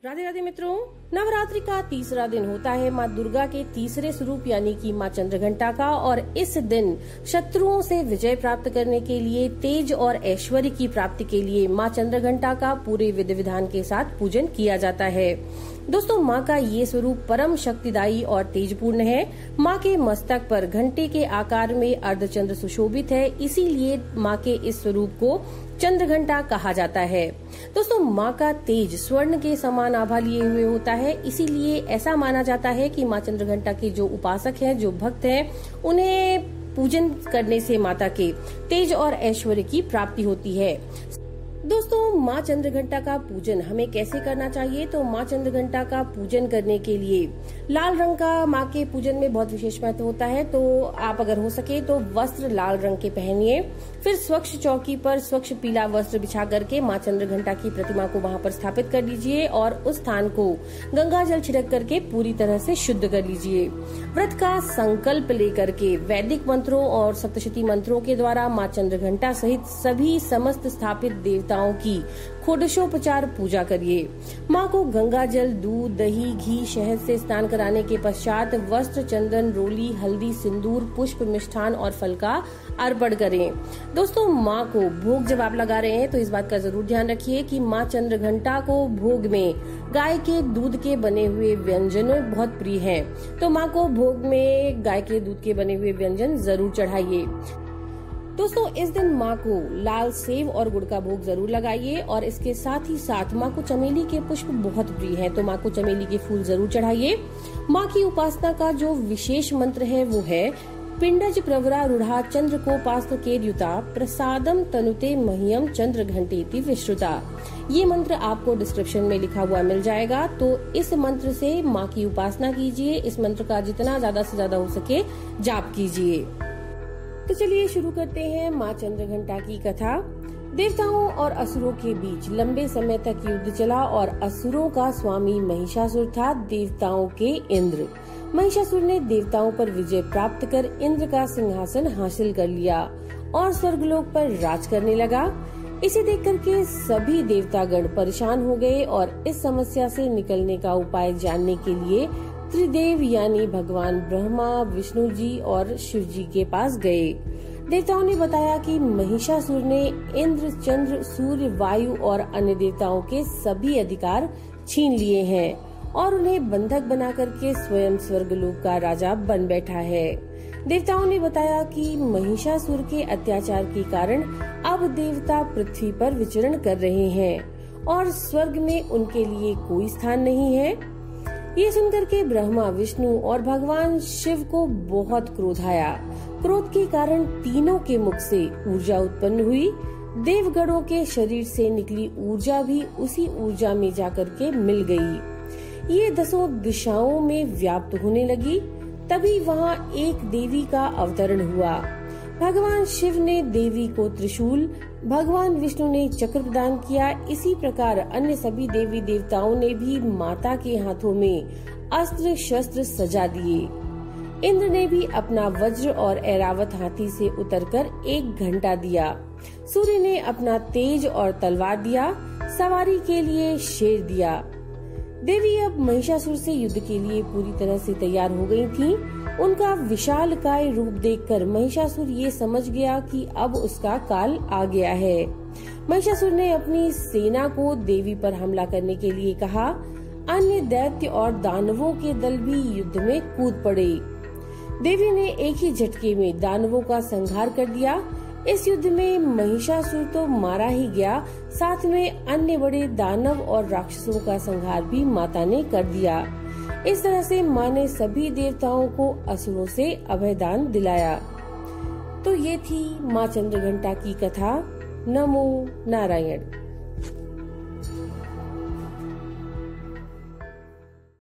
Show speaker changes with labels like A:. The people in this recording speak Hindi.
A: राधे राधे मित्रों, नवरात्रि का तीसरा दिन होता है माँ दुर्गा के तीसरे स्वरूप यानी कि माँ चंद्रघंटा का। और इस दिन शत्रुओं से विजय प्राप्त करने के लिए, तेज और ऐश्वर्य की प्राप्ति के लिए माँ चंद्रघंटा का पूरे विधि विधान के साथ पूजन किया जाता है। दोस्तों, माँ का ये स्वरूप परम शक्तिदायी और तेजपूर्ण है। माँ के मस्तक पर घंटे के आकार में अर्धचंद्र सुशोभित है, इसीलिए माँ के इस स्वरूप को चंद्रघंटा कहा जाता है। दोस्तों, माँ का तेज स्वर्ण के समान आभा लिए हुए होता है, इसीलिए ऐसा माना जाता है कि माँ चंद्रघंटा के जो उपासक हैं, जो भक्त हैं, उन्हें पूजन करने से माता के तेज और ऐश्वर्य की प्राप्ति होती है। दोस्तों, माँ चंद्रघंटा का पूजन हमें कैसे करना चाहिए? तो माँ चंद्रघंटा का पूजन करने के लिए लाल रंग का माँ के पूजन में बहुत विशेष महत्व होता है। तो आप अगर हो सके तो वस्त्र लाल रंग के पहनिए, फिर स्वच्छ चौकी पर स्वच्छ पीला वस्त्र बिछा करके माँ चंद्रघंटा की प्रतिमा को वहाँ पर स्थापित कर लीजिए और उस स्थान को गंगा जल छिड़क करके पूरी तरह से शुद्ध कर लीजिए। व्रत का संकल्प लेकर के वैदिक मंत्रों और सप्तशती मंत्रों के द्वारा माँ चंद्रघंटा सहित सभी समस्त स्थापित देवताओं की षोडशोपचार पूजा करिए। माँ को गंगा जल, दूध, दही, घी, शहद से स्नान कराने के पश्चात वस्त्र, चंदन, रोली, हल्दी, सिंदूर, पुष्प, मिष्ठान और फल का अर्पण करें। दोस्तों, माँ को भोग जब आप लगा रहे हैं तो इस बात का जरूर ध्यान रखिए कि माँ चंद्रघंटा को भोग में गाय के दूध के बने हुए व्यंजन बहुत प्रिय हैं। तो माँ को भोग में गाय के दूध के बने हुए व्यंजन जरूर चढ़ाइए। दोस्तों, इस दिन माँ को लाल सेव और गुड़ का भोग जरूर लगाइए और इसके साथ ही साथ माँ को चमेली के पुष्प बहुत प्रिय हैं, तो माँ को चमेली के फूल जरूर चढ़ाइए। माँ की उपासना का जो विशेष मंत्र है वो है पिंडज प्रवरा रूढ़ा चंद्र को पास्त्र केर्युता प्रसादम तनुते मह्यम चंद्र घंटेति विश्रुता। ये मंत्र आपको डिस्क्रिप्शन में लिखा हुआ मिल जाएगा, तो इस मंत्र से माँ की उपासना कीजिए। इस मंत्र का जितना ज्यादा से ज्यादा हो सके जाप कीजिए। तो चलिए शुरू करते हैं माँ चंद्रघंटा की कथा। देवताओं और असुरों के बीच लंबे समय तक युद्ध चला और असुरों का स्वामी महिषासुर था देवताओं के इंद्र। महिषासुर ने देवताओं पर विजय प्राप्त कर इंद्र का सिंहासन हासिल कर लिया और स्वर्गलोक पर राज करने लगा। इसे देख करके सभी देवतागण परेशान हो गए और इस समस्या से निकलने का उपाय जानने के लिए त्रिदेव यानी भगवान ब्रह्मा, विष्णु जी और शिव जी के पास गए। देवताओं ने बताया कि महिषासुर ने इंद्र, चंद्र, सूर्य, वायु और अन्य देवताओं के सभी अधिकार छीन लिए हैं और उन्हें बंधक बना करके स्वयं स्वर्गलोक का राजा बन बैठा है। देवताओं ने बताया कि महिषासुर के अत्याचार के कारण अब देवता पृथ्वी पर विचरण कर रहे हैं और स्वर्ग में उनके लिए कोई स्थान नहीं है। ये सुनकर के ब्रह्मा, विष्णु और भगवान शिव को बहुत क्रोध आया। क्रोध के कारण तीनों के मुख से ऊर्जा उत्पन्न हुई। देवगणों के शरीर से निकली ऊर्जा भी उसी ऊर्जा में जाकर के मिल गई। ये 10 दिशाओं में व्याप्त होने लगी। तभी वहाँ एक देवी का अवतरण हुआ। भगवान शिव ने देवी को त्रिशूल, भगवान विष्णु ने चक्र प्रदान किया। इसी प्रकार अन्य सभी देवी देवताओं ने भी माता के हाथों में अस्त्र शस्त्र सजा दिए। इंद्र ने भी अपना वज्र और ऐरावत हाथी से उतरकर एक घंटा दिया। सूर्य ने अपना तेज और तलवार दिया। सवारी के लिए शेर दिया। देवी अब महिषासुर से युद्ध के लिए पूरी तरह से तैयार हो गई थीं। उनका विशालकाय रूप देखकर महिषासुर ये समझ गया कि अब उसका काल आ गया है। महिषासुर ने अपनी सेना को देवी पर हमला करने के लिए कहा। अन्य दैत्य और दानवों के दल भी युद्ध में कूद पड़े। देवी ने एक ही झटके में दानवों का संहार कर दिया। इस युद्ध में महिषासुर तो मारा ही गया, साथ में अन्य बड़े दानव और राक्षसों का संहार भी माता ने कर दिया। इस तरह से माँ ने सभी देवताओं को असुरों से अभयदान दिलाया। तो ये थी माँ चंद्रघंटा की कथा। नमो नारायण।